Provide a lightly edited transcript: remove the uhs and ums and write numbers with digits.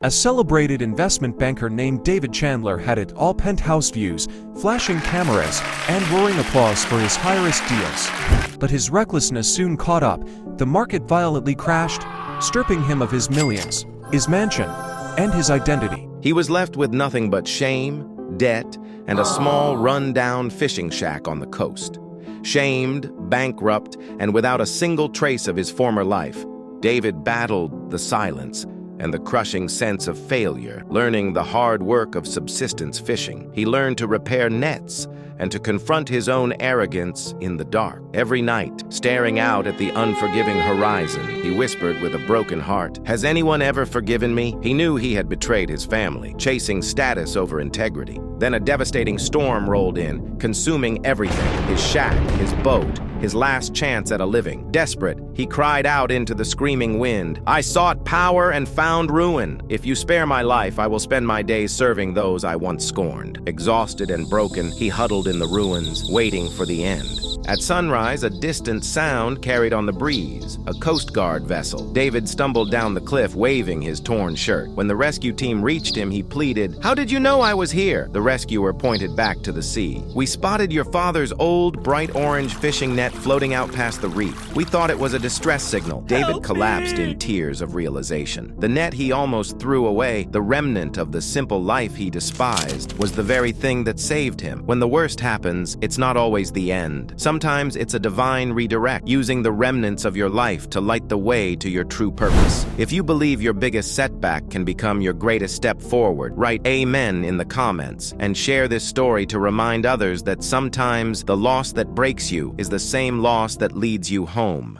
A celebrated investment banker named David Chandler had it all: penthouse views, flashing cameras, and roaring applause for his high-risk deals. But his recklessness soon caught up. The market violently crashed, stripping him of his millions, his mansion, and his identity. He was left with nothing but shame, debt, and a small, run-down fishing shack on the coast. Shamed, bankrupt, and without a single trace of his former life, David battled the silence and the crushing sense of failure. Learning the hard work of subsistence fishing, he learned to repair nets and to confront his own arrogance in the dark. Every night, staring out at the unforgiving horizon, he whispered with a broken heart, "Has anyone ever forgiven me?" He knew he had betrayed his family, chasing status over integrity. Then a devastating storm rolled in, consuming everything: his shack, his boat, his last chance at a living. Desperate, he cried out into the screaming wind, "I sought power and found ruin. If you spare my life, I will spend my days serving those I once scorned." Exhausted and broken, he huddled in the ruins, waiting for the end. At sunrise, a distant sound carried on the breeze, a Coast Guard vessel. David stumbled down the cliff, waving his torn shirt. When the rescue team reached him, he pleaded, "How did you know I was here?" The rescuer pointed back to the sea. "We spotted your father's old, bright orange fishing net floating out past the reef. We thought it was a distress signal." David collapsed in tears of realization. The net he almost threw away, the remnant of the simple life he despised, was the very thing that saved him. When the worst happens, it's not always the end. Sometimes it's a divine redirect, using the remnants of your life to light the way to your true purpose. If you believe your biggest setback can become your greatest step forward, write "Amen" in the comments and share this story to remind others that sometimes the loss that breaks you is the same loss that leads you home.